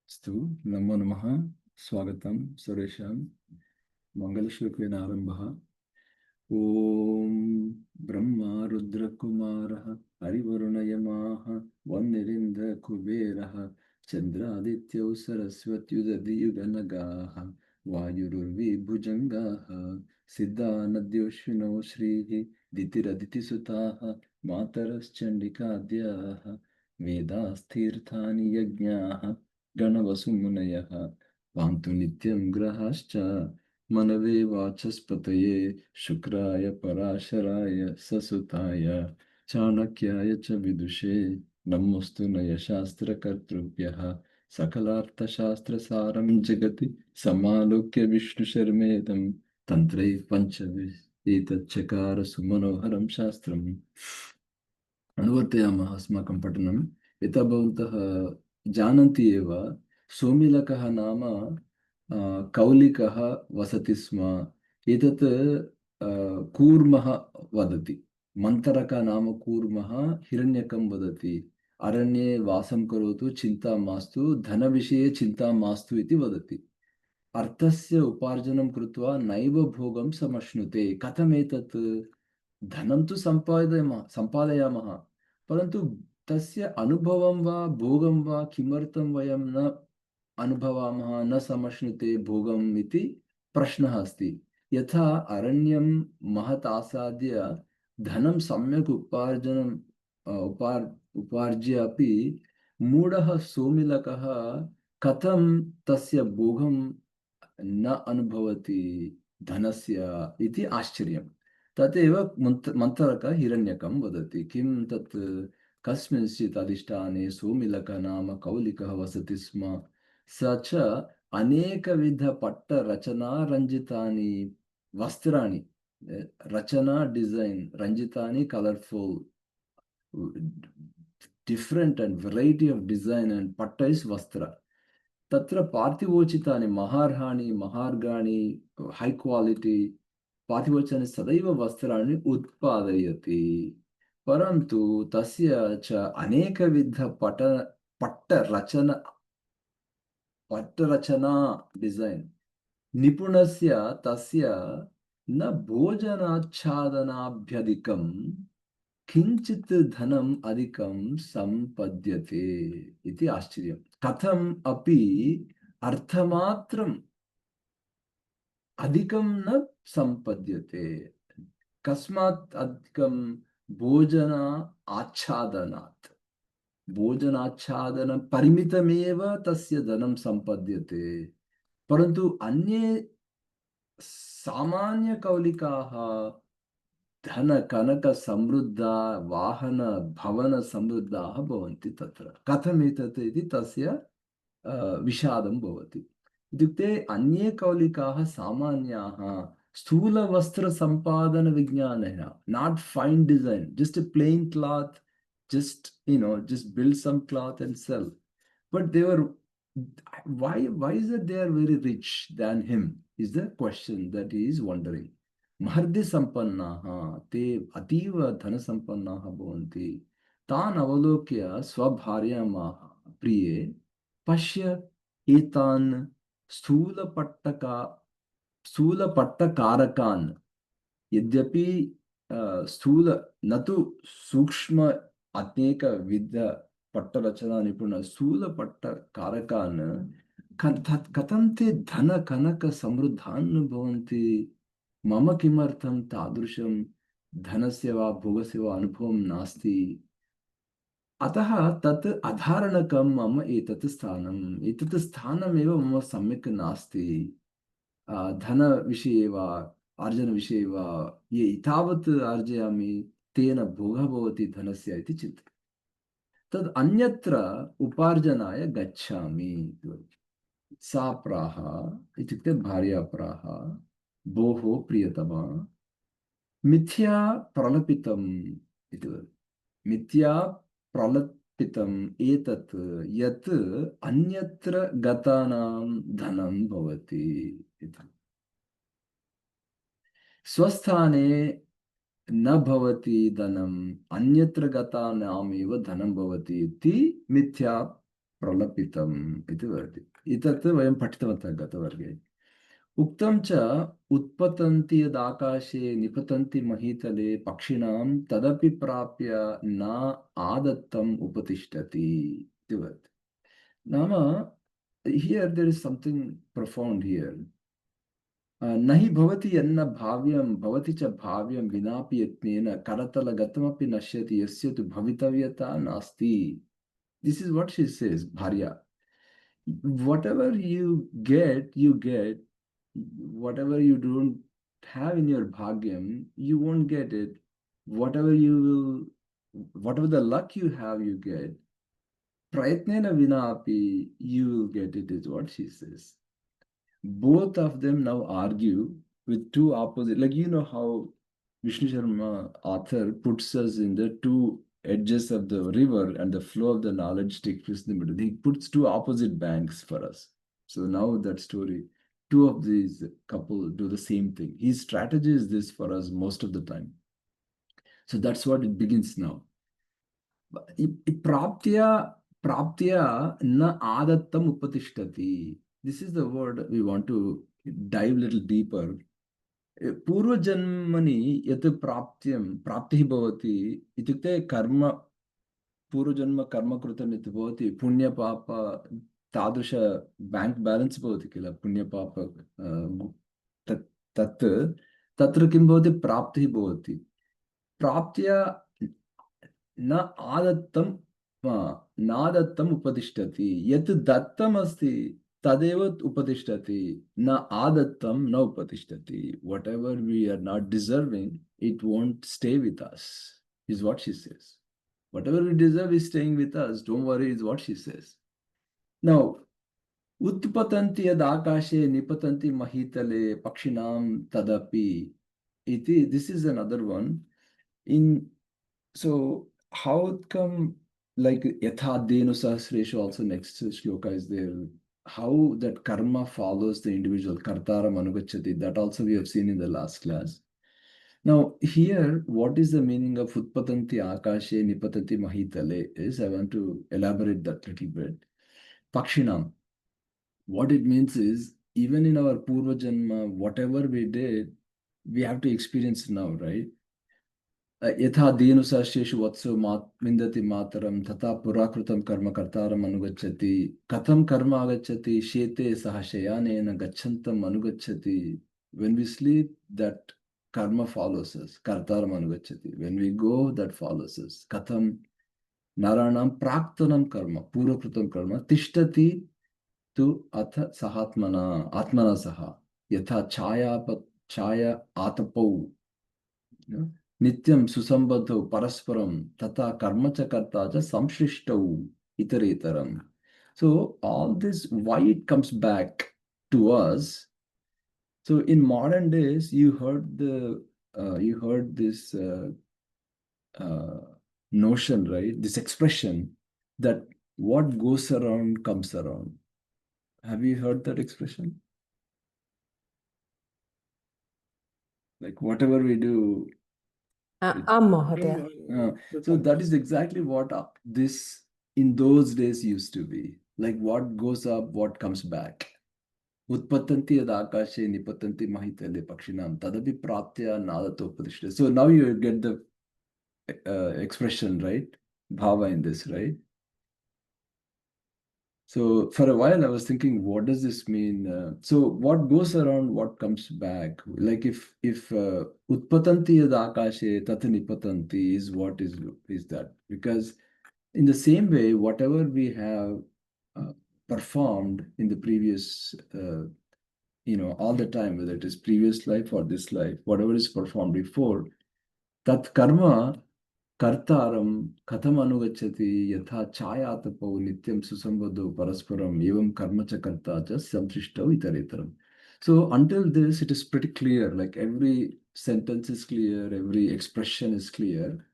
अस्तु नमो नमः स्वागतं सर्वेषां मङ्गलश्लोकेन आरम्भः। ॐ ब्रह्मा रुद्रकुमारः हरिवरुणयमाः वह्निरिन्द्रकुबेरः चन्द्रादित्यौ सरस्वत्युदधियुगनगाः वायुरुर्विभुजङ्गाः सिद्धानद्योष्विनौ श्रीः दितिरदितिसुताः मातरश्चण्डिकाद्याः वेदास्तीर्थानि यज्ञाः गणवसुमुनयः पान्तु नित्यं ग्रहाश्च मनवे वाचस्पतये शुक्राय पराशराय ससुताय चाणक्याय च विदुषे नमोऽस्तु नयशास्त्रकर्तृभ्यः सकलार्थशास्त्रसारं जगति समालोक्य विष्णुशर्मेदं तन्त्रैः पञ्चविंशतिचकार सुमनोहरं शास्त्रम् अनुवर्तयामः अस्माकं पठनं। यथा भवन्तः जानन्ति एव, सोमिलकः नाम कौलिकः वसति स्म। एतत् कूर्मः वदति। मन्तरकः नाम कूर्मः हिरण्यकं वदति, अरण्ये वासं करोतु, चिन्ता मास्तु, धनविषये चिन्ता मास्तु इति वदति। अर्थस्य उपार्जनं कृत्वा नैव भोगं समश्नुते। कथमेतत्? धनं तु सम्पादयामः, परन्तु तस्य अनुभवं वा भोगं वा किमर्थं वयं न अनुभवामः, न समश्नुते भोगम् इति प्रश्नः अस्ति। यथा अरण्यं महत् आसाद्य धनं सम्यक् उपार्ज्य अपि मूढः सोमिलकः कथं तस्य भोगं न अनुभवति धनस्य इति आश्चर्यं। तदेव मन्त्रकः हिरण्यकं वदति। किं तत्? कस्मिंश्चित् अधिष्ठाने सोमिलकः नाम कौलिकः वसति स्म। स च अनेकविधपट्टरचनारञ्जितानि वस्त्राणि, रचना डिज़ैन् रञ्जितानि colourful different and variety of design and patta is vastra. तत्र पार्थिवोचितानि महार्हाणि महार्गाणि high quality पार्थिवोचितानि सदैव वस्त्राणि उत्पादयति। परन्तु तस्य च अनेकविध पट्टरचना डिज़ैन् निपुणस्य तस्य न भोजनाच्छादनाभ्यधिकं किंचित धनम अधिकं संपद्यते इति आश्चर्यं। कथम अपि अर्थमात्रम् अधिकं न संपद्यते। कस्मात् अधिकं? भोजन आच्छादनात्। भोजनाच्छादन परिमितमेव तस्य धनं संपद्यते। परन्तु अन्ये सामान्य कौलिकाः धन कनक समृद्धा वाहन भवन समृद्धाः भवन्ति। तत्र कथमेतत् इति तस्य विषादं भवति। इत्युक्ते अन्ये कौलिकाः सामान्याः स्थूलवस्त्रसम्पादनविज्ञानेन, not fancy design, just a plain cloth, just build some cloth and sell. But they were, why is it they are very rich than him is the question that he is wondering. महर्दि सम्पन्नाः ते अतीव धनसम्पन्नाः भवन्ति। तान् अवलोक्य स्वभार्यामाह, प्रिये पश्य एतान् स्थूलपट्टकारकान्। यद्यपि स्थूल न तु सूक्ष्म अनेक विध पट्टरचना निपुण स्थूलपट्टकारकान् कथं ते धन कनक समृद्धान् भवन्ति। मम किमर्थं तादृशं धनस्य वा भोगस्य वा अनुभवं नास्ति। अतः तत् अधारणकं मम एतत् स्थानमेव मम सम्यक् नास्ति। धनविषये वा अर्जनविषये वा ये तावत् अर्जयामि तेन भोगः भवति धनस्य इति चिन्तयामि। तद् अन्यत्र उपार्जनाय गच्छामि। सा प्राह, इत्युक्ते भार्या प्राह, भोः प्रियतमा, मिथ्या प्रलपितम् इति वदति। मिथ्या प्रलपितम् एतत् यत् अन्यत्र गतानां धनं भवति इति। स्वस्थाने न भवति धनम्, अन्यत्र गतानामेव धनं भवति इति मिथ्या प्रलपितम् इति वदति। एतत् वयं पठितवन्तः गतवर्गे। उक्तं च उत्पतन्ति यदाकाशे निपतन्ति महीतले पक्षिणां तदपि प्राप्य न आदत्तम् उपतिष्ठति इति वदति। नाम here there is something profound here. न हि भवति यन्न भाव्यं भवति च भाव्यं विनापि यत्नेन करतलगतमपि नश्यति यस्य तु भवितव्यता नास्ति. This is what she says, Bharya. Whatever you get, you get. Whatever you don't have in your bhagyam, you won't get it. Whatever the luck you have, you get. Prayatnena vina api, you will get it, is what she says. Both of them now argue with two opposite, like how Vishnu Sharma, author, puts us in the two edges of the river and the flow of the knowledge takes place in the middle. He puts two opposite banks for us. So now that story, two of these couple do the same thing. His strategy is this for us most of the time. So that's what it begins now. Praptya na adattam upatishtati. This is the word we want to dive a little deeper. पूर्वजन्मनि यत् प्राप्तिः भवति इत्युक्ते कर्म पूर्वजन्म कर्म कृतम् इति भवति पुण्यपाप तादृश बैंक बैलेन्स् भवति किल पुण्यपाप तत् तत्र किं भवति प्राप्तिः भवति प्राप्त्या न आदत्तं नादत्तम् उपतिष्ठति यत् दत्तम् अस्ति तदेव उपतिष्ठति न आदत्तं न उपतिष्ठति whatever we are not deserving it won't stay with us is what she says. Whatever we deserve is staying with us, don't worry, is what she says. Now उत्पतन्ति यद् आकाशे निपतन्ति महीतले पक्षिणां तदपि iti, this is another one. So how come like yatha denu sahasreshu also next shloka is there, how that karma follows the individual kartaram anugacchati, that also we have seen in the last class. Now here what is the meaning of utpatanti akashe nipatanti mahitale is I want to elaborate that little bit. Pakshinam, what it means is even in our purva janma whatever we did we have to experience now, right? यथा धेनुसाश्येषु वत्सो विन्दति मातरं तथा पुराकृतं कर्म कर्तारम् अनुगच्छति कथं कर्म आगच्छति शेते सह शयानेन गच्छन्तम् अनुगच्छति when we sleep that karma follows us kartaram anugacchati when we go that follows us katham naranam praktanam karma purvakrutam karma tishtati tu atha sahatmana atmana saha yatha chaya atapau नित्यं सुसंबद्धौ परस्परं तथा कर्म च कर्ता च संश्लिष्टौ इतरेतरम. So all this, why it comes back to us? So in modern days, you heard this notion, right? This expression that what goes around comes around. Have you heard that expression? Like whatever we do. So that is exactly what this in those days used to be. Like what goes up, what comes back. Utpatanti yad akashe nipatanti mahitale pakshinam tadapi praptya nadato upadishta. So now you get the expression, right? Bhava in this, right? So for a while I was thinking, what does this mean? So what goes around, what comes back? Like if utpatanti yad akashe tat nipatanti is what is that? Because in the same way, whatever we have performed in the previous, all the time, whether it is previous life or this life, whatever is performed before, tat karma कर्तारं कथम अनुगच्छति यथा छायातपौ नित्यं सुसंबद्धौ परस्परम एवं कर्म च कर्ता च संसृष्टौ इतरेतरम. So until this it is pretty clear, like every sentence is clear, every expression is clear,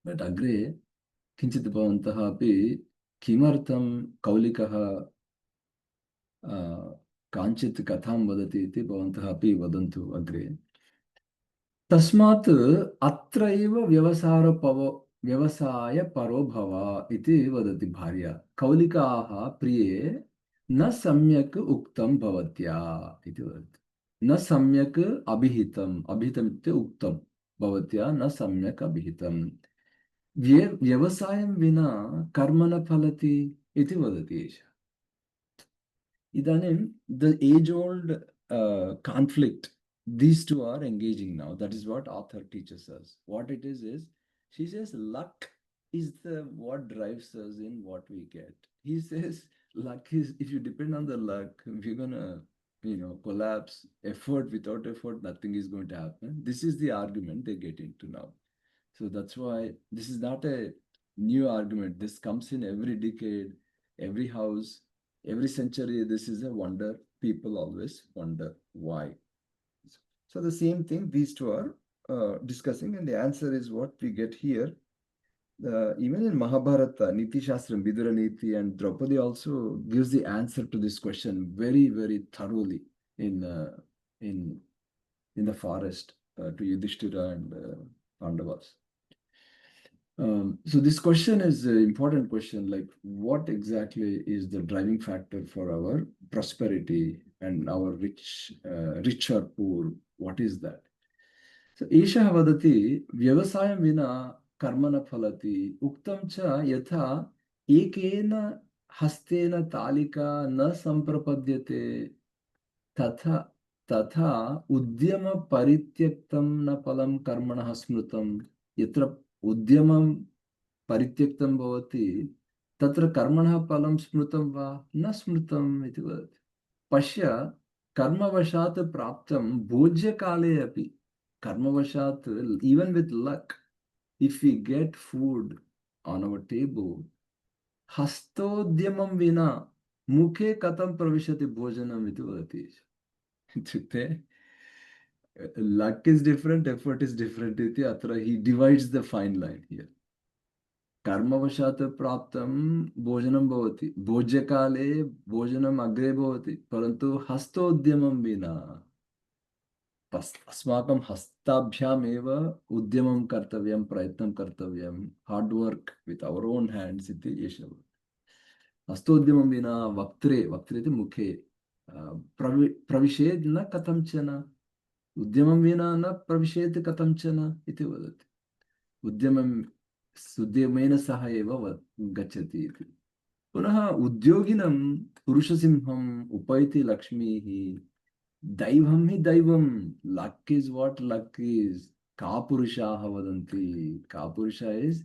but अग्रे किंचित् भवन्तः अपि किमर्थं कौलिकः काञ्चित् कथां वदति इति भवन्तः अपि वदन्तु अग्रे. तस्मात् अत्रैव व्यवसारपव व्यवसाय परो भव इति वदति भार्या। कौलिकाः प्रिये न सम्यक् उक्तं भवत्या इति वदति। न सम्यक् अभिहितम्, अभिहितम् इत्युक्ते उक्तं भवत्या न सम्यक् अभिहितम्। व्यवसायं विना कर्म न फलति इति वदति एषः। Idanim, the age-old conflict, these two are engaging now. That is what author teaches us. What it is she says luck is the what drives us in what we get. He says luck is, if you depend on the luck, we're gonna, collapse. Effort, without effort, nothing is going to happen. This is the argument they get into now. So that's why this is not a new argument. This comes in every decade, every house, every century. This is a wonder. People always wonder why. So the same thing these two are discussing, and the answer is what we get here. Even in Mahabharata, Niti Shastram, Vidura Niti, and Draupadi also gives the answer to this question very, very thoroughly in in the forest to Yudhishthira and Pandavas. So this question is an important question, like what exactly is the driving factor for our prosperity and our rich or poor? What is that? So Esha vadati vyavasayam vina karmana phalati uktam cha yatha ekena hastena talika na samprapadyate तथा तथा उद्यम परित्यक्तं न फलं कर्मणः स्मृतं यत्र उद्यमं परित्यक्तं भवति तत्र कर्मणः फलं स्मृतं वा न स्मृतम् इति वदति पश्य कर्मवशात् प्राप्तं भोज्यकाले अपि कर्मवशात् even with luck if we get food on our table हस्तोद्यमं विना मुखे कथं प्रविशति भोजनम् इति वदति इत्युक्ते luck is different, effort is different इति अत्र he divides the fine line here. कर्मवशात् प्राप्तं भोजनं भवति, भोज्यकाले भोजनम् अग्रे भवति, परन्तु हस्तोद्यमं विना अस्माकं हस्ताभ्यामेव उद्यमं कर्तव्यं, प्रयत्नं कर्तव्यं, hard work with our own hands इति एषः। हस्तोद्यमं विना वक्त्रे, वक्त्रे इति मुखे प्रविशेत् न कथंचन, उद्यमं विना न प्रविशेत् कथंचन इति वदति। उद्यमेन सह एव गच्छति इति। पुनः उद्योगिनं पुरुषसिंहम् उपैति लक्ष्मीः, दैवं हि दैवं, luck is what luck is. कापुरुषाः वदन्ति, कापुरुषा इज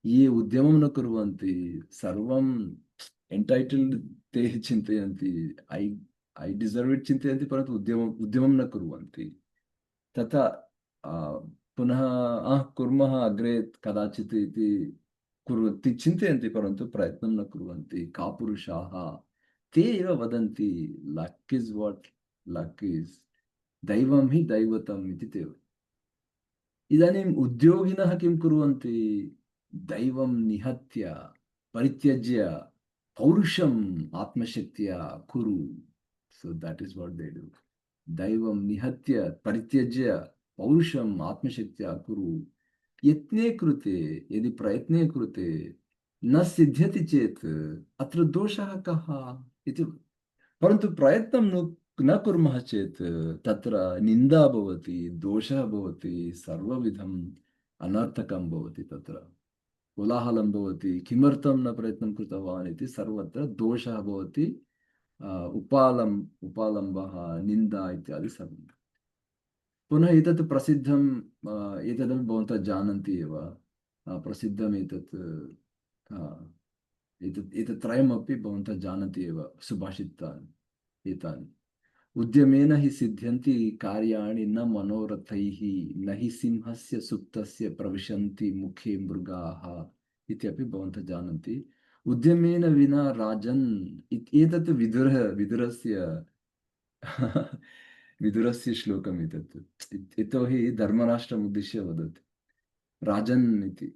ये उद्यमं न कुर्वन्ति, सर्वं एंटाइटल्ड ते चिन्तयन्ति, ऐ डिजर्व इट चिन्तयन्ति, परन्तु उद्यमं न कुर्वन्ति। तथा पुनः कुर्मः अग्रे कदाचित् इति कुर्वन्ति, चिन्तयन्ति, परन्तु प्रयत्नं न कुर्वन्ति। कापुरुषाः ते एव वदन्ति luck is what luck is, दैवं हि दैवतम् इति ते। इदानीम् उद्योगिनः किं कुर्वन्ति? दैवं निहत्य परित्यज्य पौरुषम् आत्मशक्त्या कुरु। So that is what they do. दैवं निहत्य परित्यज्य पौरुषम् आत्मशक्त्या कुरु। यत्ने कृते, यदि प्रयत्ने कृते न सिद्ध्यति चेत् अत्र दोषः कः इति। परन्तु प्रयत्नं न कुर्मः चेत् तत्र निन्दा भवति, दोषः भवति, सर्वविधम् अनर्थकं भवति, तत्र कोलाहलं भवति, किमर्थं न प्रयत्नं कृतवान् इति सर्वत्र दोषः भवति, उपालम्बः, निन्दा इत्यादि सर्वं। पुनः एतत् प्रसिद्धम्, एतदपि भवन्तः जानन्ति एव, प्रसिद्धम् एतत् एतत् त्रयमपि भवन्तः जानन्ति एव, सुभाषितानि एतानि। उद्यमेन हि सिद्ध्यन्ति कार्याणि न मनोरथैः, न हि सिंहस्य सुप्तस्य प्रविशन्ति मुखे मृगाः इत्यपि भवन्तः जानन्ति। उद्यमेन विना राजन्, एतत् विदुरस्य विदुरस्य श्लोकम् एतत्। यतोहि धर्मराष्ट्रम् उद्दिश्य वदति राजन् इति।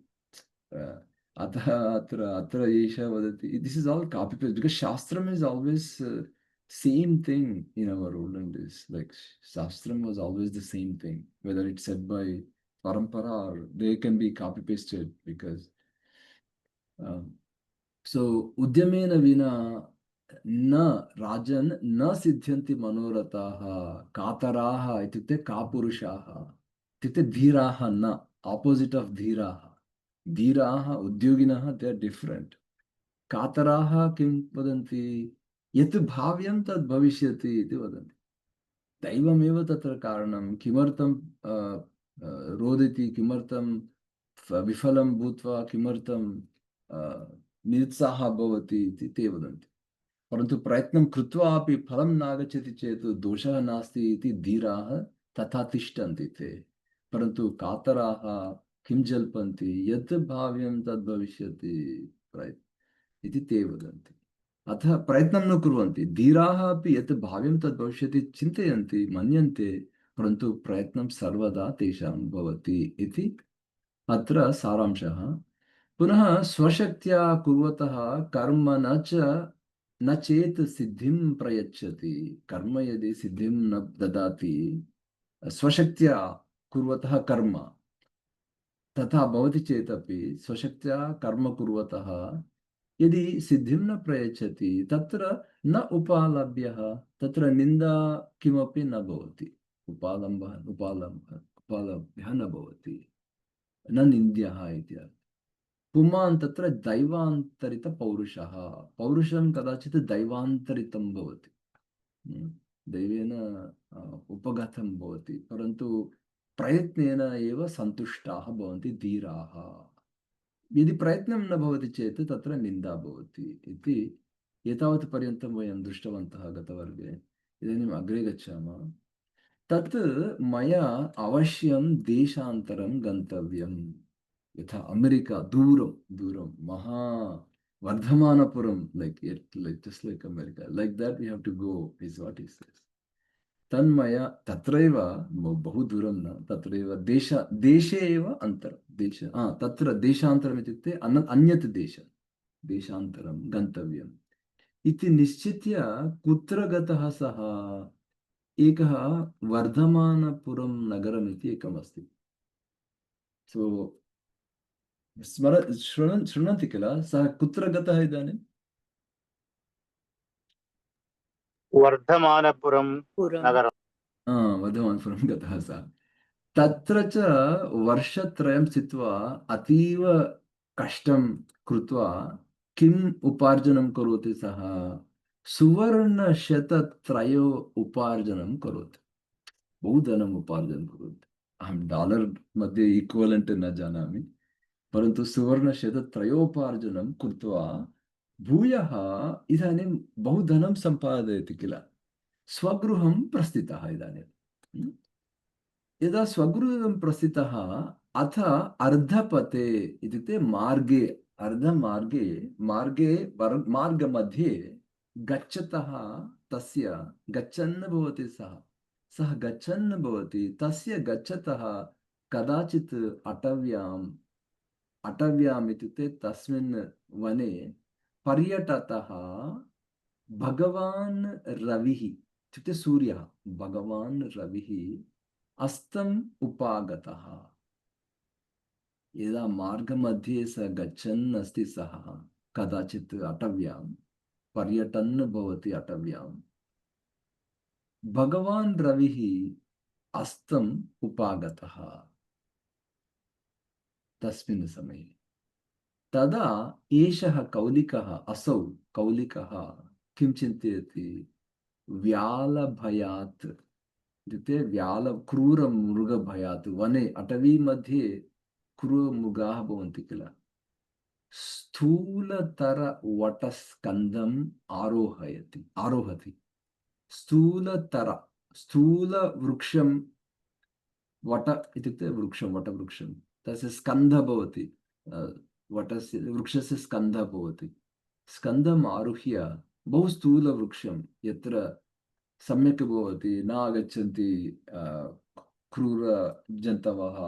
अतः अत्र एषः वदति, this is all copy paste, because शास्त्रम् is always same thing in our olden days. Like Shastram was always the same thing, whether it's said by parampara, or they can be copy pasted because so udyamena vina न राजन् न सिद्ध्यन्ति मनोरथाः कातराः इत्युक्ते कापुरुषाः इत्युक्ते धीराः न opposite of धीराः धीराः उद्योगिनः they are different कातराः किं वदन्ति यत् भाव्यं तद् भविष्यति इति वदन्ति दैवमेव तत्र कारणं किमर्थं रोदिति किमर्थं विफलं भूत्वा किमर्थं निरुत्साहः भवति इति ते वदन्ति परन्तु प्रयत्नं कृत्वा अपि फलं नागच्छति चेत् दोषः नास्ति इति धीराः तथा तिष्ठन्ति ते परन्तु कातराः किं जल्पन्ति यत् भाव्यं तद् भविष्यति इति ते वदन्ति अतः प्रयत्नं न कुर्वन्ति धीराः अपि यत् भाव्यं तद् भविष्यति चिन्तयन्ति मन्यन्ते परन्तु प्रयत्नं सर्वदा तेषां भवति इति अत्र सारांशः पुनः स्वशक्त्या कुर्वतः कर्म न चेत् सिद्धिं प्रयच्छति कर्म यदि सिद्धिं न ददाति स्वशक्त्या कुर्वतः कर्म तथा भवति चेदपि स्वशक्त्या कर्म कुर्वतः यदि सिद्धिं न प्रयच्छति तत्र न उपालभ्यः तत्र निन्दा किमपि न भवति उपालभ्यः न भवति न निन्द्यः इति पुमान् तत्र दैवान्तरितपौरुषः पौरुषं कदाचित् दैवान्तरितं भवति दैवेन उपगतं भवति परन्तु प्रयत्नेन एव सन्तुष्टाः भवन्ति धीराः यदि प्रयत्नं न भवति चेत् तत्र निन्दा भवति इति एतावत् पर्यन्तं वयं दृष्टवन्तः गतवर्गे इदानीम् अग्रे गच्छामः तत् मया अवश्यं देशान्तरं गन्तव्यं यथा अमेरिका दूरं दूरं महा वर्धमानपुरं like just like America like that we have to go is what he says तन्मया तत्रैव बहु दूरं न तत्रैव देशे एव अन्तरं तत्र देशान्तरम् इत्युक्ते अन्यत् देशान्तरं गन्तव्यम् इति निश्चित्य कुत्र गतः सः एकः वर्धमानपुरं नगरम् इति एकमस्ति सो शृण्वन्ति किल सः कुत्र गतः इदानीं वर्धमानपुरं नगरं वर्धमानपुरं गतः सः तत्र च वर्षत्रयं स्थित्वा अतीव कष्टं कृत्वा किम् उपार्जनं करोति सः सुवर्णशतत्रयो उपार्जनं करोति बहु धनम् उपार्जनं करोति अहं डालर् मध्ये इक्वलेण्ट् न जानामि परन्तु सुवर्णशतत्रयोपार्जनं कृत्वा भूयः इदानीं बहु धनं सम्पादयति किल स्वगृहं प्रस्थितः इदानीं यदा स्वगृहं प्रस्थितः अथ अर्धपथे इत्युक्ते मार्गमध्ये गच्छतः गच्छन् भवति सः गच्छन् भवति तस्य गच्छतः कदाचित् अटव्याम् इत्युक्ते तस्मिन् वने पर्यटतः भगवान् रविः इत्युक्ते सूर्यः भगवान् रविः अस्तम् उपागतः यदा मार्गमध्ये सः गच्छन् अस्ति सः कदाचित् अटव्यां पर्यटन् भवति अटव्यां भगवान् रविः अस्तम् उपागतः तस्मिन् समये तदा एषः असौ कौलिकः किं चिन्तयति व्यालभयात् इत्युक्ते क्रूरमृगभयात् वने अटवी मध्ये क्रूरमृगाः भवन्ति किल स्थूलतरवटस्कन्धम् आरोहति स्थूलवृक्षं वट इत्युक्ते वटवृक्षं तस्य स्कन्धः भवति वटस्य वृक्षस्य स्कन्धः भवति स्कन्धम् आरुह्य बहु स्थूलवृक्षं यत्र सम्यक् भवति न आगच्छन्ति क्रूरजन्तवः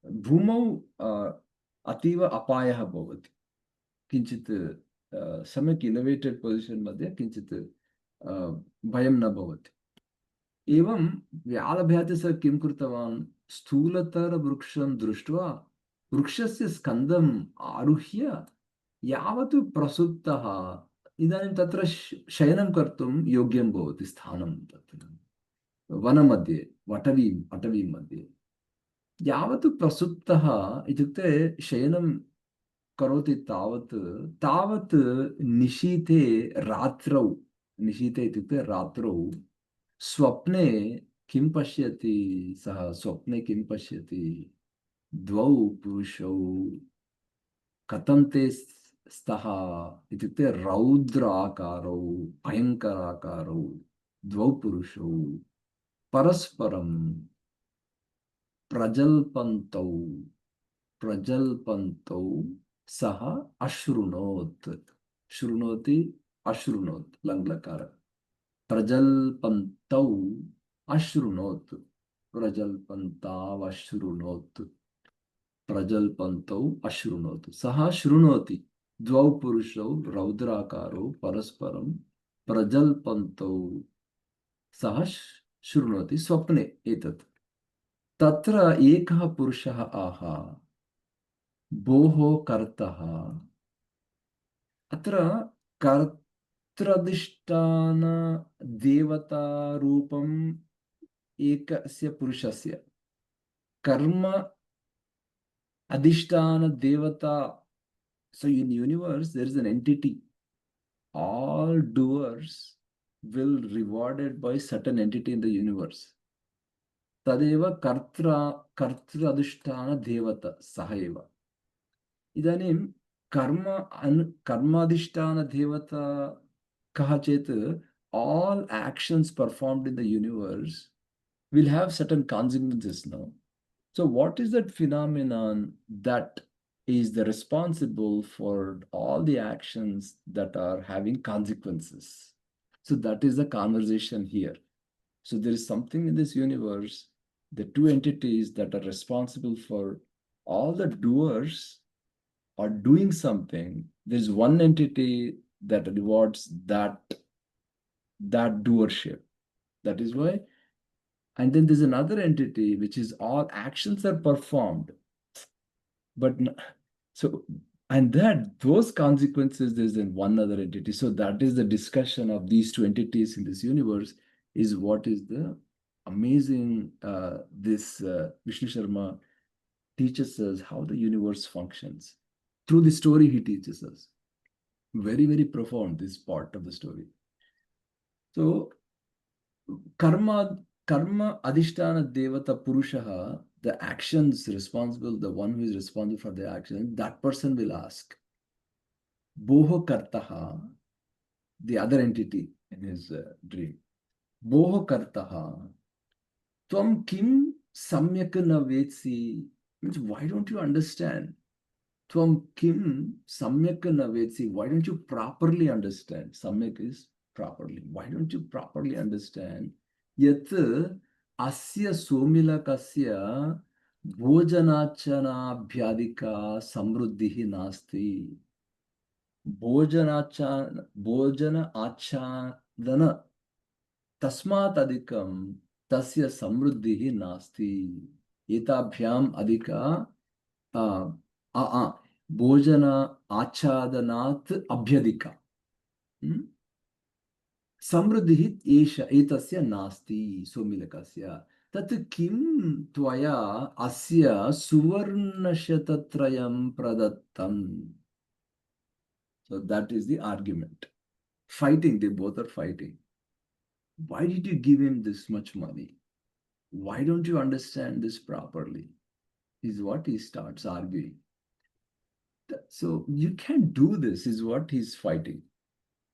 भूमौ अतीव अपायः भवति किञ्चित् सम्यक् इनोवेटेड् पोजिशन् मध्ये किञ्चित् भयं न भवति एवं व्यालभ्याति सः किं कृतवान् स्थूलतरवृक्षं दृष्ट्वा वृक्षस्य स्कन्दम् आरुह्य यावत् प्रसुप्तः इदानीं तत्र शयनं कर्तुं योग्यं भवति स्थानं तत्र वनमध्ये अटवी मध्ये यावत् प्रसुप्तः इत्युक्ते शयनं करोति तावत् तावत् निशीथे रात्रौ निशीथे इत्युक्ते रात्रौ स्वप्ने किं पश्यति सः स्वप्ने किं पश्यति द्वौ पुरुषौ कथं ते स्तः इत्युक्ते रौद्र आकारौ भयङ्कराकारौ द्वौ पुरुषौ परस्परं प्रजल्पन्तौ प्रजल्पन्तौ सः अशृणोत् शृणोति अशृणोत् लङ्लकार प्रजल्पन्तौ अशृणोत् प्रजल्पन्तावशृणोत् प्रजल्पन्तौ अशृणोत् सः शृणोति द्वौ पुरुषौ रौद्राकारौ परस्परं प्रजल्पन्तौ सः शृणोति स्वप्ने एतत् तत्र एकः पुरुषः आह भोः कर्तः अत्र कर्त्रधिष्ठान देवतारूपम् एकस्य पुरुषस्य कर्म adhisthana devata. So in universe there is an entity. All doers will rewarded by certain entity in the universe. Tadeva kartra adhisthana devata saheva. इदानीं कर्माधिष्ठान देवता कः चेत् all actions performed in the universe will have certain consequences now. So what is that phenomenon that is the responsible for all the actions that are having consequences? So that is the conversation here. So there is something in this universe, the two entities that are responsible for all the doers are doing something. There's one entity that rewards that doership. That is why. And then there's another entity which is all actions are performed. But so, and that those consequences, there's then one other entity. So that is the discussion of these two entities in this universe is what is the amazing, Vishnu Sharma teaches us how the universe functions. Through the story, he teaches us. Very, very profound, this part of the story. So, karma adhisthana devata purushaha, the actions responsible, the one who is responsible for the action, that person will ask, boho kartaha, the other entity in his dream, boho kartaha, tvam kim samyak na vetsi, means why don't you understand? Tvam kim samyak na vetsi, why don't you properly understand? Samyak is properly. Why don't you properly understand? Yat asya somilakasya bhojanachanabhyadika samruddhihi nasti. Bhojana achadana tasmat adikam tasya samruddhihi nasti. Etabhyam adika भोजन आच्छादनात् अभ्यधिका समृद्धिः एतस्य नास्ति सोमिलकस्य तत् किं त्वया अस्य सुवर्णशतत्रयं प्रदत्तम्. So that is the argument. Fighting, they both are fighting. Why did you give him this much money? Why don't you understand this properly? Is what he starts arguing. So you can't do this, is what he's fighting.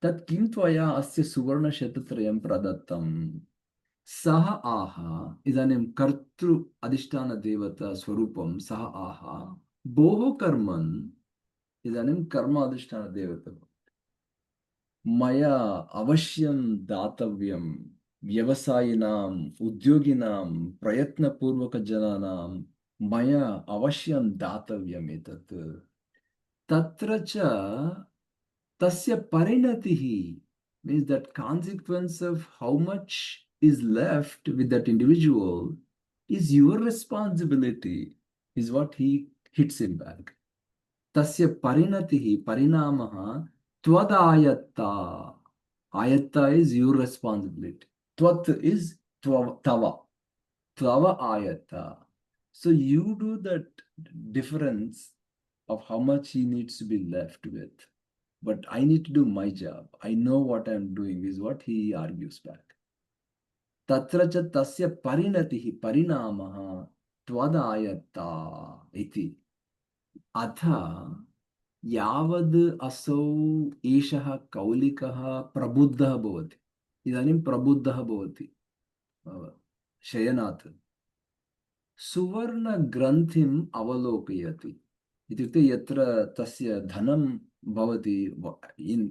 Tat kim tvaya asya suvarna shatatrayam pradattam. Saha aha, idanim kartru adhisthana devata swarupam saha aha. Boho karman, idanim karma adhisthana devata. Maya avashyam datavyam vyavasayinam udyoginam prayatna purvaka jananam maya avashyam datavyam etat. Tatra cha tasya parinatihi means that consequence of how much is left with that individual is your responsibility, is what he hits him back. Tasya parinatihi parinamaha twadayata. Ayata is your responsibility. Twat is tava. Tava ayata. So you do that difference of how much he needs to be left with. But I need to do my job. I know what I'm doing, is what he argues back. Tatra cha tasya parinatihi parinamaha twadayata iti. Atha यावद् असौ एषः कौलिकः प्रबुद्धः भवति, इदानीं प्रबुद्धः भवति शयनात्, सुवर्णग्रन्थिम् अवलोकयति. इत्युक्ते यत्र तस्य धनं भवति,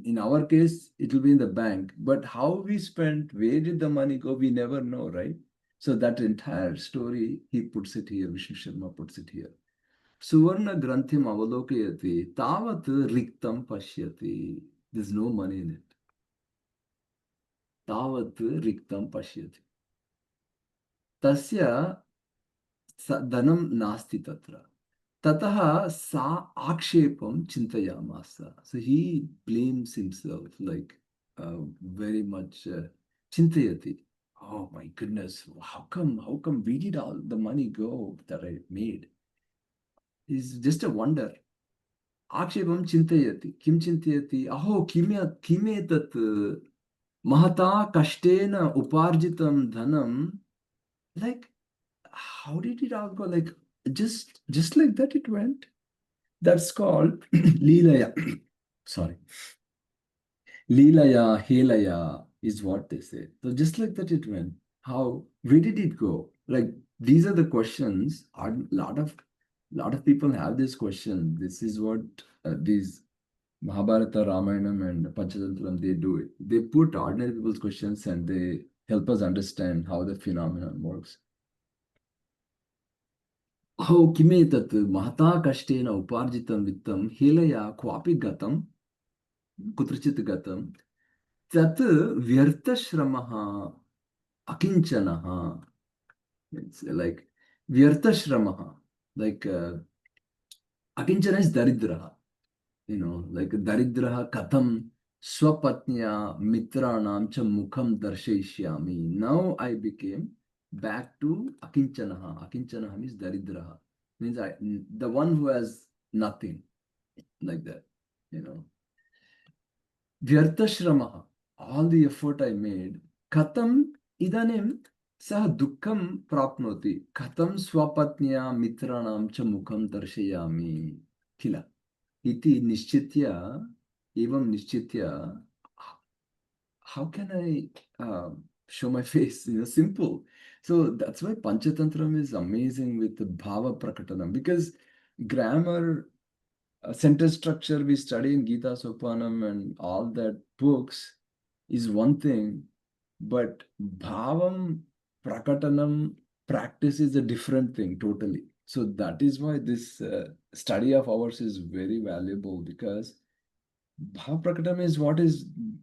in our case it will be in the bank, but how we spent, where did the money go, we never know, right? So that entire story he puts it here, Vishnu Sharma puts it here. Suvarna Granthim Avalokayati Tavat Riktam Pashyati. There's no money in it. Tavat Riktam Pashyati. Tasya Dhanam Nasti Tatra. Tataha Sa Akshepam Chintayamasa. So he blames himself like very much Chintayati. Oh my goodness, how come where did all the money go that I made? It's just a wonder. आक्षेपं चिन्तयति, किं चिन्तयति, अहो किमेतत् महता कष्टेन उपार्जितं धनं, like how did it all go, like just like that it went. That's called Leelaya. Sorry. Leelaya, Helaya is what they say. So just like that it went. Where did it go? Like these are the questions. A lot of people have this question. This is what these Mahabharata, Ramayanam, and Panchadantram, they do it. They put ordinary people's questions and they help us understand how the phenomenon works. Oh, kimetat mahata kashtena uparjitam vittam helaya kwapi gatam kutrachit gatam tat vyartha shramaha akinchanaha. It's like vyartha shramaha, like akinchana is daridraha. Like daridraha katham swapatnya mitranam cha mukham darshayishyami. Now I became back to akinchanaha. Akinchanaha means daridraha. Means the one who has nothing, like that. Vyartha shramaha. All the effort I made. Katham idanim sah dukkham prapnoti. Katham swapatnya mitranam cha mukham darshayami. Kila. Iti nishchitya, evam nishchitya, how can I show my face? Simple. So that's why Panchatantram is amazing with the Bhava Prakatanam, because grammar, sentence structure we study in Gita Sopanam and all that books is one thing, but Bhavam Prakatanam practice is a different thing totally. So that is why this study of ours is very valuable, because Bhava Prakatam is what we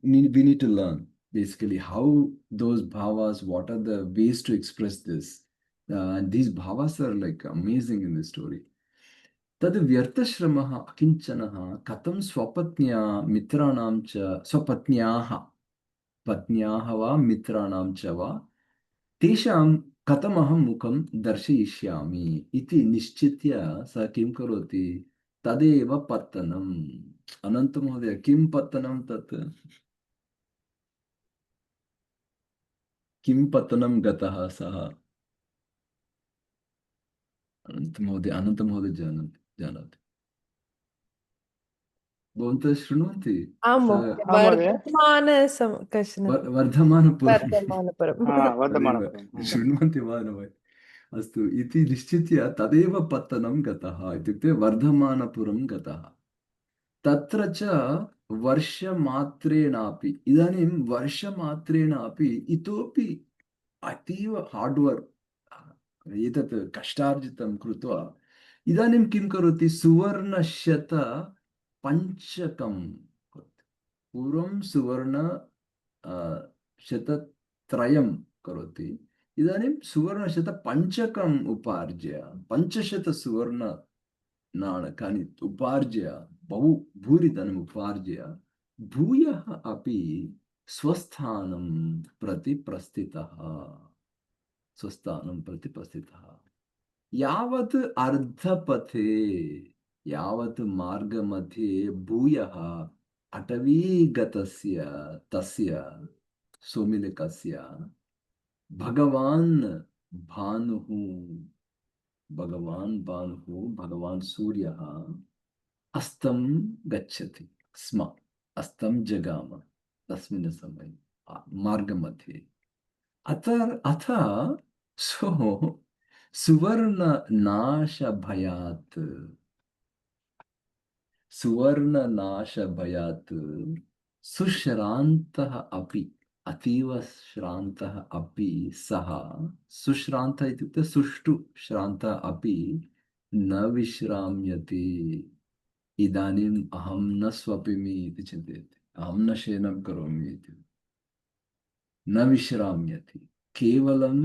need to learn. Basically, how those bhavas, what are the ways to express this? And these bhavas are like amazing in this story. Tad vyartashramaha akinchanaha katam swapatnya mitranam cha swapatnyaha patnyaha va mitranam cha va tesham katamaham mukham darshayishyami iti nishchitya sa kim karoti tadeva pattanam. Ananta Mahodaya, kim pattanam tat? Kim pattanam gataha saha? Ananta Mahodaya janati. भवन्तः शृण्वन्ति आम् कश्चन वर्धमानपुरं वर्धमानपुरम् शृण्वन्ति वा न वा? अस्तु इति निश्चित्य तदेव पत्तनं गतः, इत्युक्ते वर्धमानपुरं गतः. तत्र च वर्षमात्रेणापि, इदानीं वर्षमात्रेणापि इतोपि अतीव हार्ड् वर्क्, एतत् कष्टार्जितं कृत्वा इदानीं किं करोति? सुवर्णशत पंचकम, पूर्वं सुवर्ण शतत्रयम् करोति इदानीं सुवर्णशतपञ्चकम् उपार्ज्य 500 सुवर्ण नाणकानि उपार्ज्य बहु भूरि धनम् उपार्ज्य भूयः अपि स्वस्थानं प्रति प्रस्थितः स्वस्थानं प्रति प्रस्थितः यावत् अर्धपथे यावत् मार्गमध्ये भूयः अटवीगतस्य तस्य सोमिलकस्य भगवान् भानुः भगवान् सूर्यः अस्तं गच्छति स्म अस्तं जगाम तस्मिन् समये मार्गमध्ये अथ सो सुवर्णनाशभयात् सुश्रान्तः अपि अतीव श्रान्तः अपि सः सुश्रान्तः इत्युक्ते सुष्ठु श्रान्तः अपि न विश्राम्यति इदानीम् अहं न स्वपिमि इति चिन्तयति अहं न शयनं करोमि इति न विश्राम्यति केवलं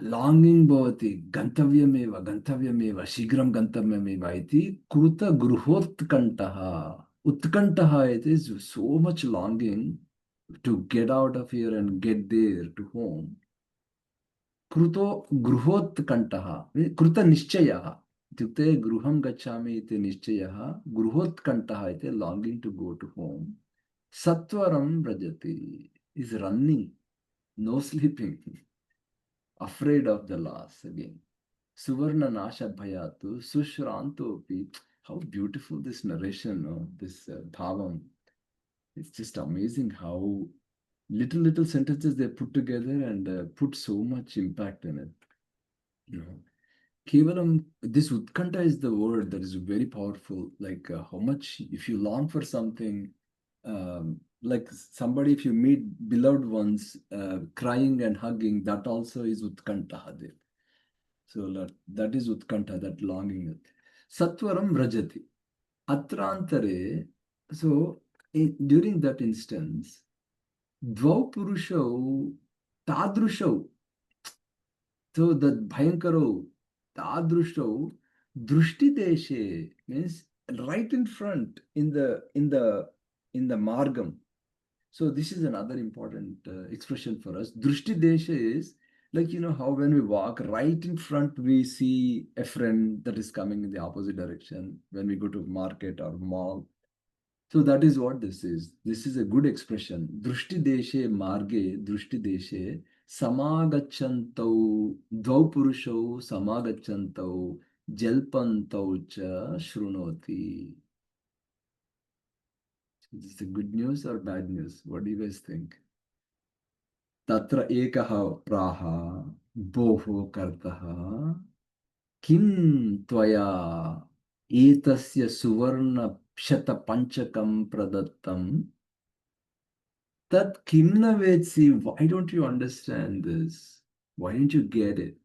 लाङ्गिङ्ग् भवति गन्तव्यमेव शीघ्रं गन्तव्यमेव इति कृतगृहोत्कण्ठः उत्कण्ठः इति so much longing to get out of here and get there to home कृतो गृहोत्कण्ठः कृतनिश्चयः इत्युक्ते गृहं गच्छामि इति निश्चयः गृहोत्कण्ठः इति लाङ्गिङ्ग् टु गो टु होम् सत्वरं व्रजति is running no sleeping afraid of the loss again. Suvarna Nasha Bhayatu Sushrantopi. How beautiful this narration, no? This bhavam. It's just amazing how little sentences they put together and put so much impact in it. You know, Kevalam, this Utkanta is the word that is very powerful. Like how much, if you long for something, like somebody, if you meet beloved ones, crying and hugging, that also is Utkanta. So that is Utkanta, that longing. Satwaram Rajati. Atrantare, so during that instance, Dvau Purushau Tadrushau. So that Bhayankaro Tadrushau Drushti Deshe means right in front in the Margam. So this is another important expression for us. Drushti Deshe is like, you know, how when we walk right in front, we see a friend that is coming in the opposite direction when we go to market or mall. So that is what this is. This is a good expression. Drushti Deshe Marge, Drushti Deshe Samagachantau Dvau Purushau Samagachantau Jalpantau Cha Shrunoti. Is this the good news or bad news? What do you guys think? Tatra ekaha praha boho kartaha kim tvaya etasya suvarna shata panchakam pradattam tat kim na vedsi. Why don't you understand this? Why don't you get it?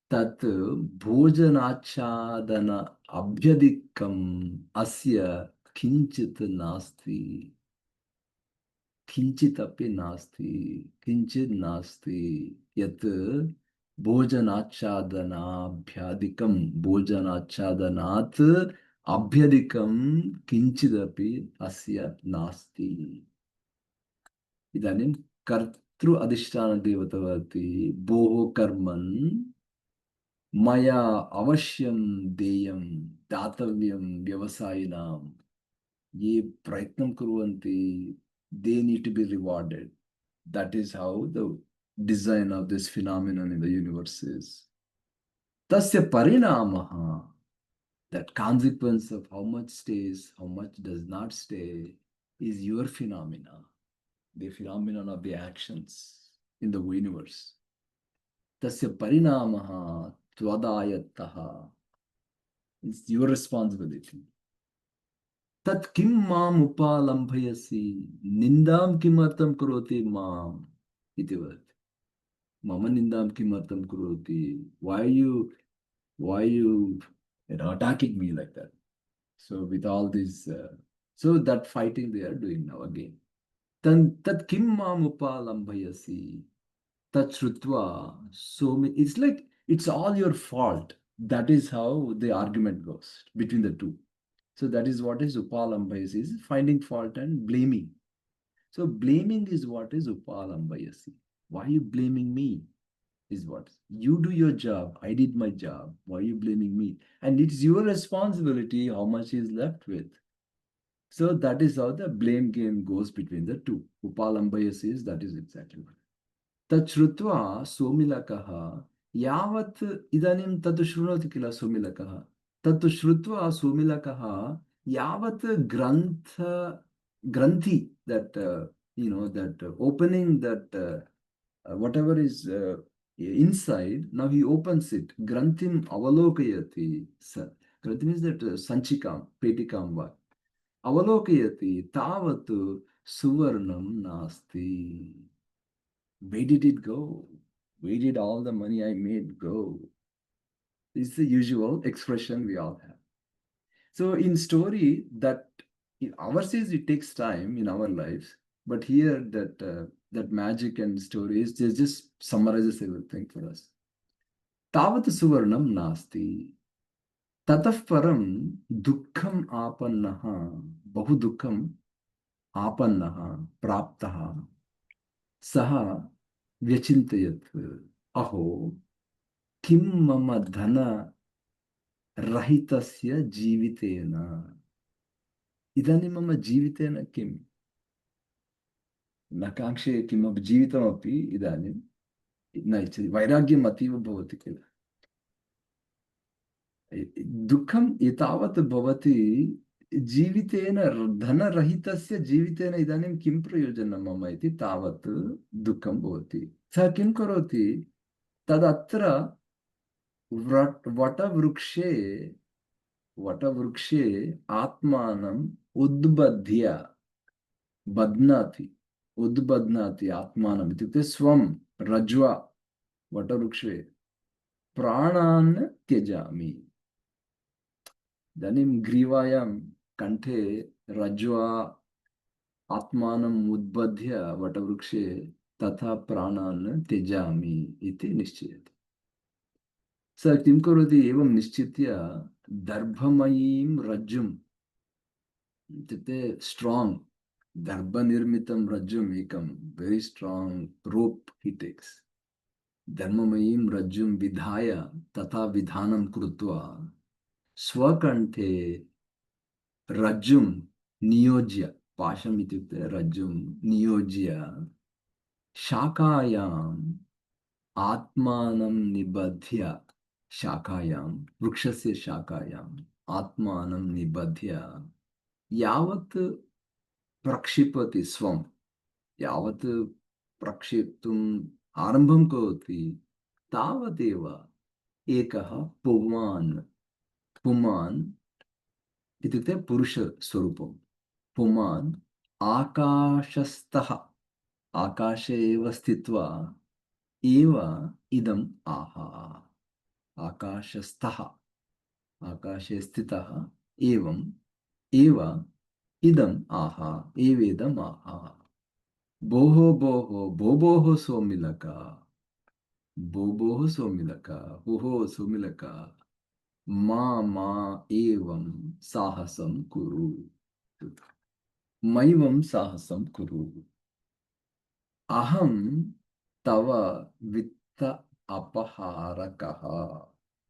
Tat bhojanachadana abhyadikam asya kinchit nasti. किंचिदपि नास्ति किंचित् नास्ति यत् भोजनाच्छादनाभ्यादिकं भोजनाच्छादनात् अभ्यधिकं किंचिदपि अस्य नास्ति इदानीं कर्तृ अधिष्ठानदेवतावती भोः कर्मन् मया अवश्यं देयं दातव्यं व्यवसायिनां ये प्रयत्नं कुर्वन्ति they need to be rewarded. That is how the design of this phenomenon in the universe is. Tasya parinamaha, that consequence of how much stays, how much does not stay, is your phenomena, the phenomenon of the actions in the universe. Tasya parinamaha twadayataha, it's your responsibility. Tat kim mam upalambhayasi nindam kimartam karoti mam iti vad. Mama nindam kimartam karoti. Why you attacking me like that? So with all this, so that fighting they are doing now again. tat kim mam upalambayasi. Tat shrutva somi. It's like it's all your fault. That is how the argument goes between the two. So that is what is upalambayasi, is finding fault and blaming. So blaming is what is upalambayasi. Why are you blaming me? Is what you do your job. I did my job. Why are you blaming me? And it's your responsibility how much is left with. So that is how the blame game goes between the two. Upalambayasi is that is exactly what. तच्छ्रुत्वा सोमिलकः यावत् इदानीं तत् शृणोति किल सोमिलकः तत् श्रुत्वा सोमिलकः यावत् ग्रन्थि that that opening that whatever is inside, now he opens it, granthim avalokayati. Granthim is that sanchikam petikam va avalokayati tavat suvarnam nasti. Where did it go? Where did all the money I made go? It's the usual expression we all have. So in story, that in ours is it takes time in our lives, but here that magic and stories just summarizes everything for us. Tavat suvarnam nasti. Tatah param dukkham apannaha. Bahu dukkham apannaha praptaha. Saha vyachintayat. Aho किम मम धन रहितस्य जीवितेन इदानीं मम जीवितेन किं न काङ्क्षे किमपि जीवितमपि इदानीं न इच्छति वैराग्यम् अतीव भवति किल दुःखम् एतावत् भवति जीवितेन धनरहितस्य जीवितेन इदानीं किं प्रयोजनं मम इति तावत् दुःखं भवति सः किं करोति तदत्र वटवृक्षे आत्मानम् उद्बध्य उद्बध्नाति आत्मानम् इत्युक्ते स्वं रज्वा वटवृक्षे प्राणान् त्यजामि इदानीं ग्रीवायां कण्ठे रज्वा आत्मानम् उद्बध्य वटवृक्षे तथा प्राणान् त्यजामि इति निश्चयति सः किं करोति एवं निश्चित्य दर्भमयीं रज्जुम् इत्युक्ते स्ट्राङ्ग् दर्भनिर्मितं रज्जुम् एकं very strong rope he takes धर्ममयीं रज्जुं विधाय तथा विधानं कृत्वा स्वकण्ठे रज्जुं नियोज्य पाशम् इत्युक्ते रज्जुं नियोज्य शाखायाम् आत्मानं निबध्य शाखायां वृक्षस्य शाखायाम् आत्मानं निबध्य यावत् प्रक्षिपति स्वं यावत् प्रक्षिप्तुम् आरम्भं करोति तावदेव एकः पुमान् इत्युक्ते पुरुषस्वरूपं पुमान् आकाशस्थः आकाशे एव स्थित्वा एव इदम् आहा आकाशस्थः आकाशे स्थितः एवं एव इदम् आहा एवेदम् आहा भोः सोमिलक भोः सोमिलक मा एवं साहसं कुरु मैवं साहसं कुरु अहं तव वित्त अपहारकः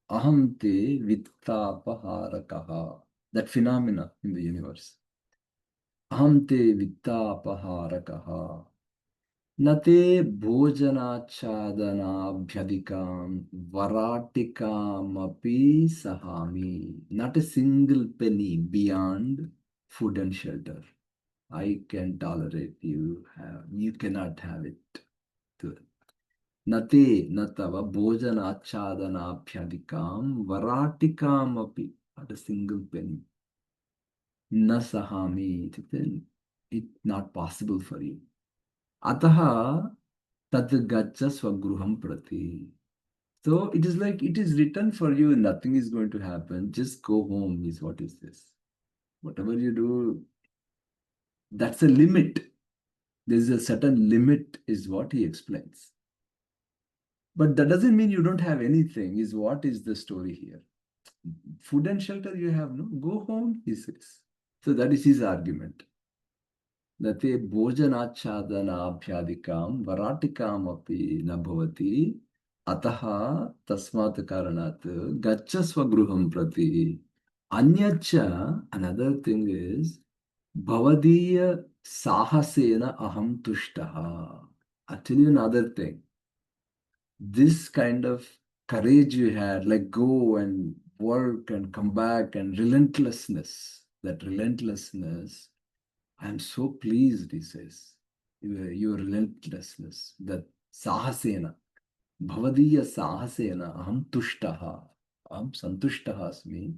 aham te vittapaharakaha. That phenomena in the universe. Aham te vittapaharakaha. Nate bhojanachadanaabhyadikam varatikam api sahami. Not a single penny beyond food and shelter. I can tolerate you. You cannot have it. Nate natava bhojanachadanaabhyadikam varatikam api. Not a single penny. Na sahami. It's not possible for you. Ataha tat gaccha swagruham prati. So it is like it is written for you, nothing is going to happen. Just go home is what is this. Whatever you do, that's a limit. There is a certain limit, is what he explains. But that doesn't mean you don't have anything, is what is the story here. Food and shelter you have, no? Go home, he says. So that is his argument. That te bhojanachadanaabhyadikam varatikam api na bhavati ataha tasmat karanat gaccha swagruham prati. Anyacha, another thing is bhavadiya sahasena aham tushtaha. I'll tell you another thing. This kind of courage you had, like go and work and come back, and relentlessness, that relentlessness, I'm so pleased, he says, your relentlessness, that sahasena, bhavadiya sahasena, aham tushtaha, aham santushtaha asmi,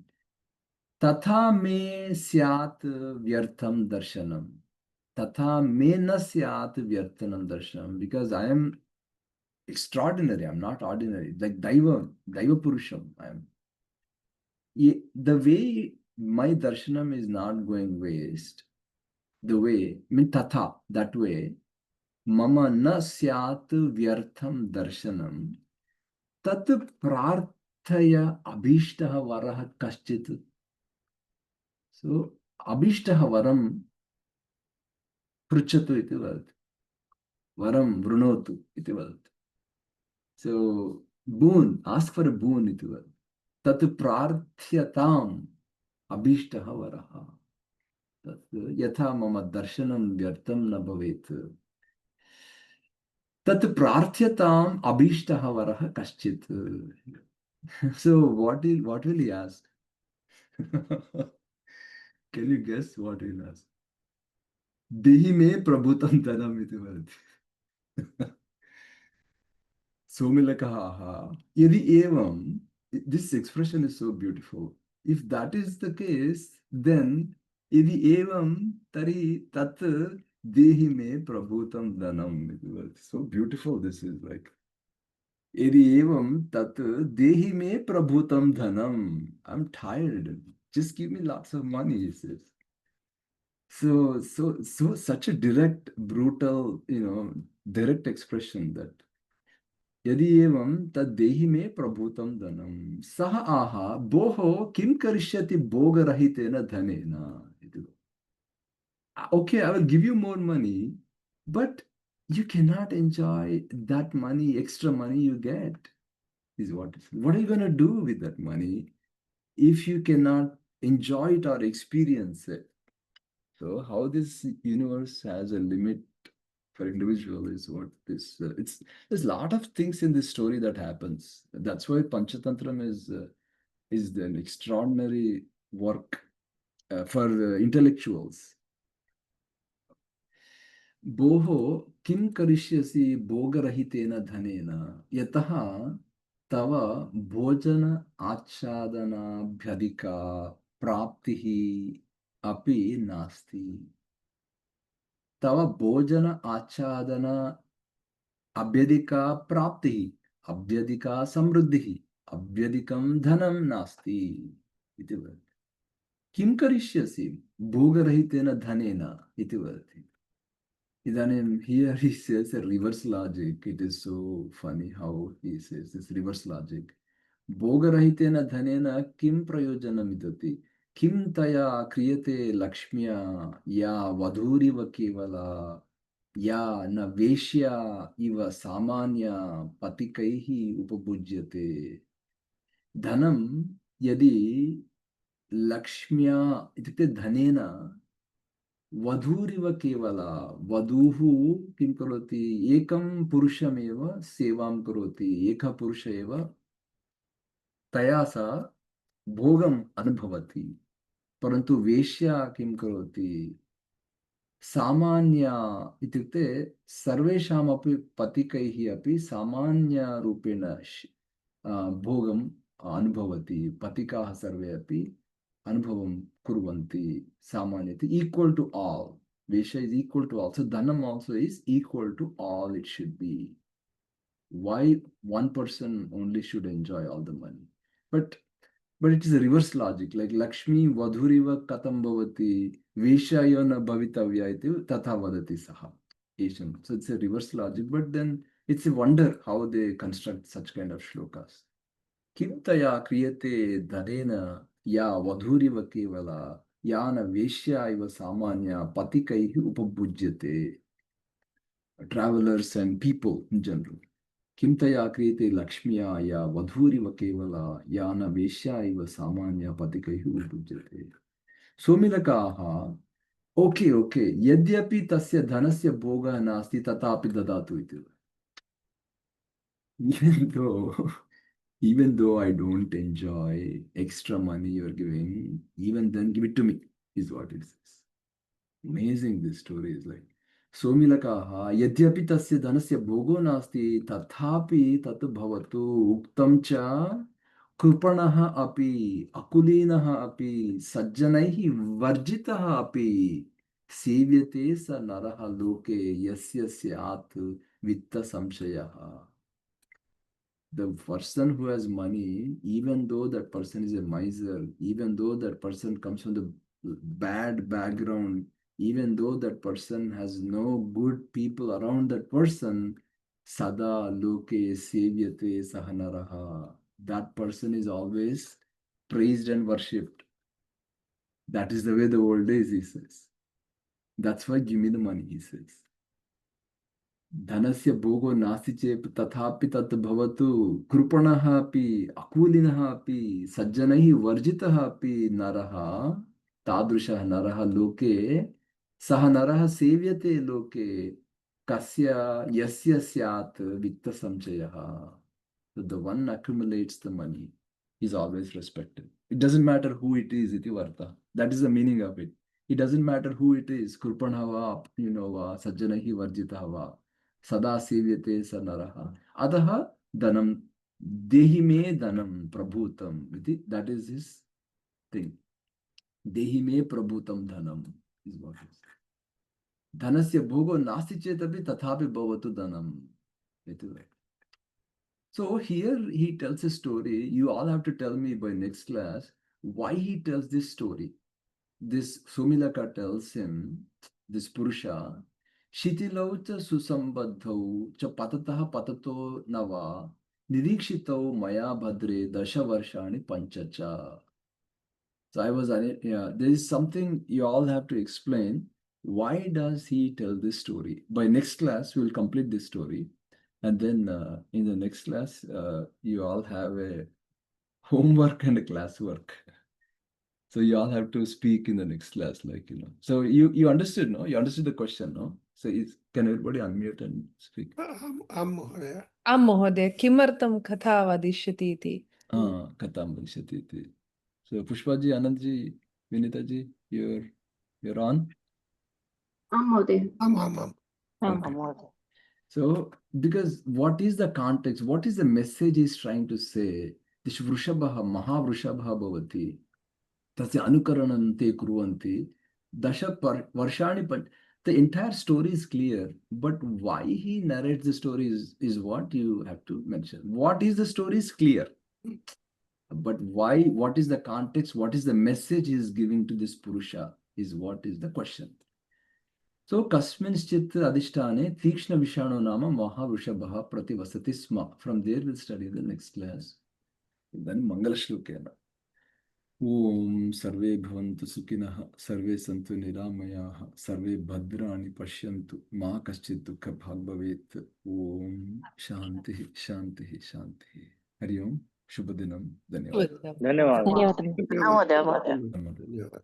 tatha me syat vyartham darshanam, tatha me na syat vyarthanam darshanam, because I am extraordinary, I'm not ordinary, like Daiva Purusham. The way my darshanam is not going waste, the way, tatha, that way, mama na syat vyartham darshanam, tat prarthaya abhishtaha varaha kaschit. So, abhishtaha varam pruchatu iti vadat. Varam vrunotu iti vadat. So, boon, ask for a boon iti vadat. Tat prarthyatam abhishtaha varaha. Yatha mama darshanam vyartam na bhavet. Tat prarthyatam abhishtaha varaha kaschit. So what will he ask? Can you guess what he'll ask? Dehi me prabhutam dhanam iti varati. Somilakaha. Yadi evam, this expression is so beautiful. If that is the case, then yadi evam tari tat dehi me prabhutam dhanam. So beautiful this is, like. Yadi evam tat dehi me prabhutam dhanam. I'm tired. Just give me lots of money, he says. So such a direct, brutal, direct expression that यदि एवं तद्देहि मे प्रभूतं धनं सह आहा बोहो किं करिष्यति भोगरहितेन धनेन. Okay, I will give you more money, but you cannot enjoy that money, extra money you get. Is what are you going to do with that money if you cannot enjoy it or experience it? So how this universe has a limit for individual is what this there's a lot of things in this story that happens. That's why Panchatantram is an extraordinary work for intellectuals. Boho kim karishyasi bhogarahitena dhanena yataha tava bhojana achadana bhyadika praptihi api nasti. Tava bhojana achadana abhyadika praptihi, abhyadika samruddhihi, abhyadikam dhanam nasti. Iti varati. Kim karishyasi bhogarahitena dhanena iti varati. Idanim, here he says a reverse logic. It is so funny how he says this reverse logic. Bhogarahitena dhanena kim prayojanam idati. Kim taya kriyate lakshmiya ya vadhuriva kevala ya na veshya iva samanya patikaihi upabhujyate. Dhanam yadi lakshmiya itukte dhanena वधूरिव केवला वधूः किं करोति एकं पुरुषमेव सेवां करोति एकः पुरुष एव तया सा भोगम् अनुभवति परन्तु वेश्या किं करोति सामान्य इत्युक्ते सर्वेषामपि पतिकैः अपि सामान्यरूपेण भोगम् अनुभवति पतिकाः सर्वे अपि अनुभवं kurvanti samanyati, equal to all. Vesha is equal to all. So dhanam also is equal to all it should be. Why one person only should enjoy all the money? But it is a reverse logic. Like Lakshmi vadhuriva katam bhavati veshayo na bhavitavya iti tatha vadati saha. Asian. So it's a reverse logic, but then it's a wonder how they construct such kind of shlokas. Kim taya kriyate dhanena ya vadhuriva kevala yana veshya iva samanya patikaihi upabhujyate. Travelers and people in general. Kim taya kriyate lakshmiya ya vadhuriva kevala yana veshya iva samanya patikaihi upabhujyate. Somilakaha. Okay, यद्यपि तस्य धनस्य भोगः नास्ति तथापि ददातु इति. Even though I don't enjoy extra money you're giving, even then give it to me, is what it says. Amazing this story is like. Somilakaha यद्यपि तस्य धनस्य भोगो नास्ति तथापि तत् भवतु उक्तं च कृपणः अपि अकुलीनः अपि सज्जनैः वर्जितः अपि सेव्यते स नरः लोके यस्य स्यात् वित्त संशयः. The person who has money, even though that person is a miser, even though that person comes from the bad background, even though that person has no good people around that person, sada loke sevyate sahanaraha. That person is always praised and worshipped. That is the way the world is, he says. That's why give me the money, he says. धनस्य भोगो नास्ति चेत् तथापि तत् भवतु कृपणः अपि अकूलिनः अपि सज्जनैः वर्जितः अपि नरः तादृशः नरः लोके सः नरः सेव्यते लोके कस्य यस्य स्यात् वित्त संशयः. The one accumulates the money is always respected. It doesn't matter who it is, iti varta. That is the meaning of it. It doesn't matter who it is, Krupana va, Sajjanahi varjita va, Sada sevyate sa naraha. Adaha danam, dehi me danam prabhutam. That is his thing. Dehi me prabhutam dhanam is what it is. Dhanasya bhogo nasti chetapi tathapi bhavatu dhanam. So here he tells a story. You all have to tell me by next class why he tells this story. This Somilaka tells him, this Purusha, Shitilau cha susambadhau cha patataha patato nava nirikshitau maya bhadre dasha varshani panchacha. So there is something you all have to explain. Why does he tell this story? By next class, we will complete this story. And then in the next class, you all have a homework and a classwork. So you all have to speak in the next class, So you understood, no? You understood the question, no? So can everybody unmute and speak? आं महोदय किमर्थं कथा वदिष्यति इति. Katham vadishyati iti. So Pushpaji, Anandji, Vinitaji, you're on? Mहोदय. Okay. So, because what is the context? What is the message he's trying to say? This Vrushabha, Mahavrishabha bhavati. Tasya anukaranante kuruvanti. Dasha varshani. But the entire story is clear. But why he narrates the story is what you have to mention. What is the story is clear. But why? What is the context? What is the message he is giving to this Purusha is what is the question. So, kasminschit adhisthane tikshna vishano nama mahavrishabha prativasati sma. From there, we'll study the next class. Then Mangala Shlokena. Om sarve bhavantu sukhinah, sarve santu niramayaha, sarve bhadrani pashyantu, ma kaschit dukha bhag bhavet. Om shanti, shanti, shanti. Hari Om, Shubhadinam, Dhanyavad. ಧನ್ಯವಾದ ಧನ್ಯವಾದ. Dhanyavad.